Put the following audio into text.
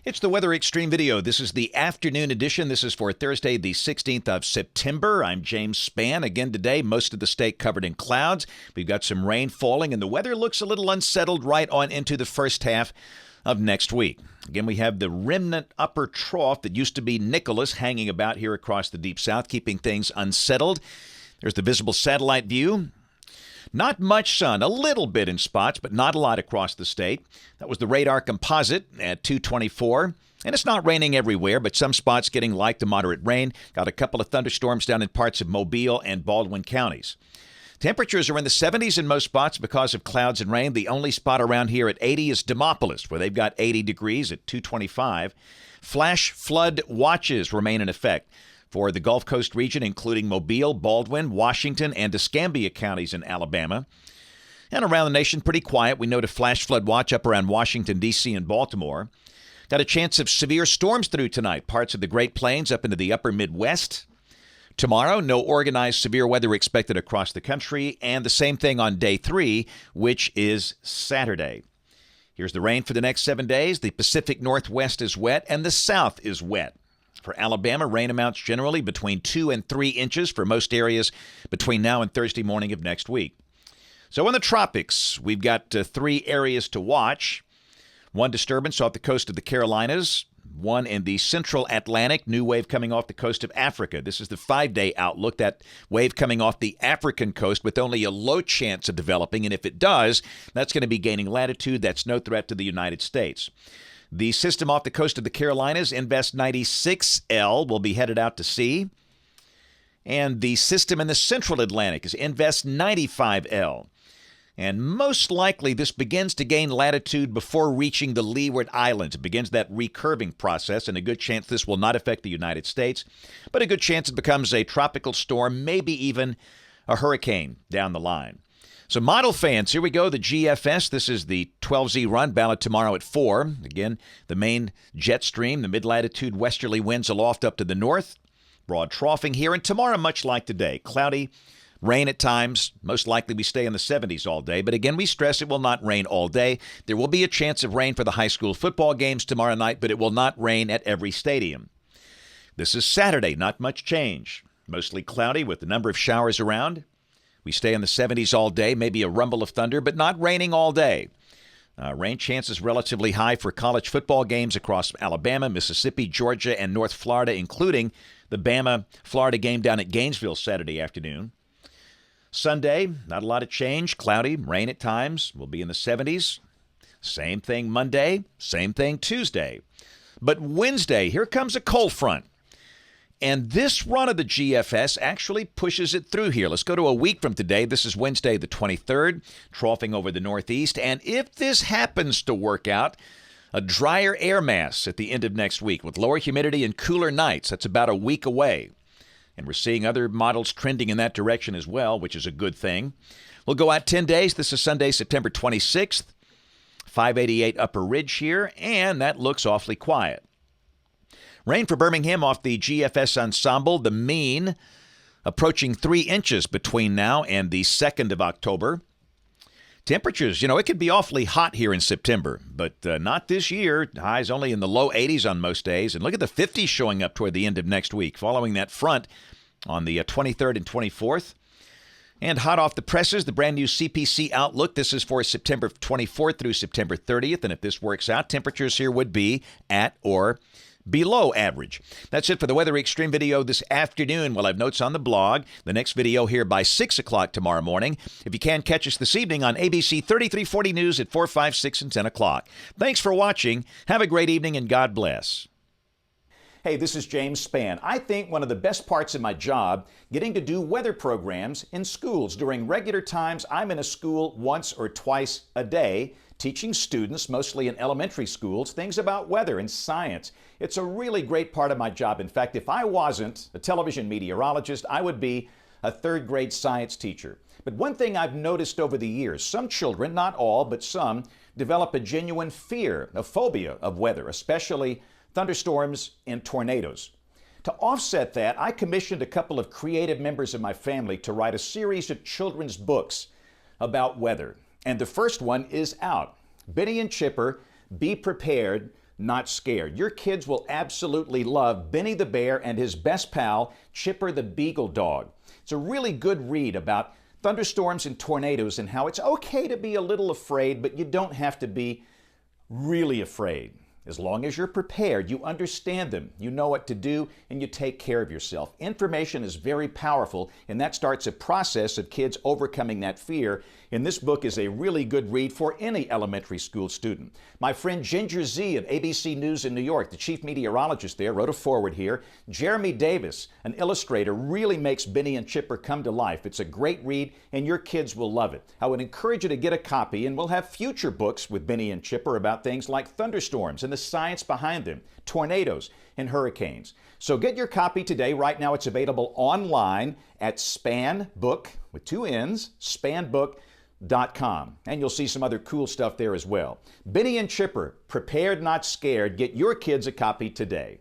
It's the Weather Xtreme video. This is the afternoon edition. This is for Thursday, the 16th of September. I'm James Spann. Again today, most of the state covered in clouds. We've got some rain falling, and the weather looks a little unsettled right on into the first half of next week. Again, we have the remnant upper trough that used to be Nicholas hanging about here across the deep south, keeping things unsettled. There's the visible satellite view. Not much sun, a little bit in spots, but not a lot across the state. That was the radar composite at 224. And it's not raining everywhere, but some spots getting light to moderate rain. Got a couple of thunderstorms down in parts of Mobile and Baldwin counties. Temperatures are in the 70s in most spots because of clouds and rain. The only spot around here at 80 is Demopolis, where they've got 80 degrees at 225. Flash flood watches remain in effect for the Gulf Coast region, including Mobile, Baldwin, Washington, and Escambia counties in Alabama. And around the nation, pretty quiet. We note a flash flood watch up around Washington, D.C. and Baltimore. Got a chance of severe storms through tonight, parts of the Great Plains up into the upper Midwest. Tomorrow, no organized severe weather expected across the country, and the same thing on day 3, which is Saturday. Here's the rain for the next 7 days. The Pacific Northwest is wet, and the South is wet. For Alabama, rain amounts generally between 2 and 3 inches for most areas between now and Thursday morning of next week. So in the tropics, we've got 3 areas to watch. One disturbance off the coast of the Carolinas, one in the central Atlantic, new wave coming off the coast of Africa. This is the 5-day outlook, that wave coming off the African coast with only a low chance of developing, and if it does, that's going to be gaining latitude. That's no threat to the United States. The system off the coast of the Carolinas, Invest 96L, will be headed out to sea. And the system in the central Atlantic is Invest 95L. And most likely this begins to gain latitude before reaching the Leeward Islands. It begins that recurving process, and a good chance this will not affect the United States, but a good chance it becomes a tropical storm, maybe even a hurricane down the line. So model fans, here we go, the GFS. This is the 12Z run, ballot tomorrow at 4. Again, the main jet stream, the mid-latitude westerly winds aloft up to the north. Broad troughing here, and tomorrow, much like today, cloudy, rain at times. Most likely we stay in the 70s all day, but again, we stress it will not rain all day. There will be a chance of rain for the high school football games tomorrow night, but it will not rain at every stadium. This is Saturday, not much change. Mostly cloudy with a number of showers around. We stay in the 70s all day, maybe a rumble of thunder, but not raining all day. Rain chances relatively high for college football games across Alabama, Mississippi, Georgia, and North Florida, including the Bama-Florida game down at Gainesville Saturday afternoon. Sunday, not a lot of change. Cloudy, rain at times. We'll be in the 70s. Same thing Monday, same thing Tuesday. But Wednesday, here comes a cold front. And this run of the GFS actually pushes it through here. Let's go to a week from today. This is Wednesday the 23rd, troughing over the northeast. And if this happens to work out, a drier air mass at the end of next week with lower humidity and cooler nights. That's about a week away. And we're seeing other models trending in that direction as well, which is a good thing. We'll go out 10 days. This is Sunday, September 26th. 588 Upper Ridge here, and that looks awfully quiet. Rain for Birmingham off the GFS ensemble, the mean approaching 3 inches between now and the 2nd of October. Temperatures, it could be awfully hot here in September, but not this year. Highs only in the low 80s on most days. And look at the 50s showing up toward the end of next week, following that front on the 23rd and 24th. And hot off the presses, the brand new CPC outlook. This is for September 24th through September 30th. And if this works out, temperatures here would be at or below average. That's it for the Weather Xtreme video this afternoon. We'll have notes on the blog. The next video here by 6 o'clock tomorrow morning. If you can, catch us this evening on ABC 3340 News at 4, 5, 6, and 10 o'clock. Thanks for watching. Have a great evening, and God bless. Hey, this is James Spann. I think one of the best parts of my job, getting to do weather programs in schools. During regular times, I'm in a school once or twice a day, teaching students, mostly in elementary schools, things about weather and science. It's a really great part of my job. In fact, if I wasn't a television meteorologist, I would be a third-grade science teacher. But one thing I've noticed over the years, some children, not all, but some, develop a genuine fear, a phobia of weather, especially thunderstorms and tornadoes. To offset that, I commissioned a couple of creative members of my family to write a series of children's books about weather. And the first one is out. Benny and Chipper, Be Prepared, Not Scared. Your kids will absolutely love Benny the Bear and his best pal, Chipper the Beagle Dog. It's a really good read about thunderstorms and tornadoes and how it's okay to be a little afraid, but you don't have to be really afraid. As long as you're prepared, you understand them, you know what to do, and you take care of yourself. Information is very powerful, and that starts a process of kids overcoming that fear. And this book is a really good read for any elementary school student. My friend Ginger Z of ABC News in New York, the chief meteorologist there, wrote a foreword here. Jeremy Davis, an illustrator, really makes Benny and Chipper come to life. It's a great read, and your kids will love it. I would encourage you to get a copy, and we'll have future books with Benny and Chipper about things like thunderstorms and the science behind them, tornadoes, and hurricanes. So get your copy today. Right now it's available online at Spann Book, with 2 N's, spannbook.com. And you'll see some other cool stuff there as well. Benny and Chipper, Prepared Not Scared. Get your kids a copy today.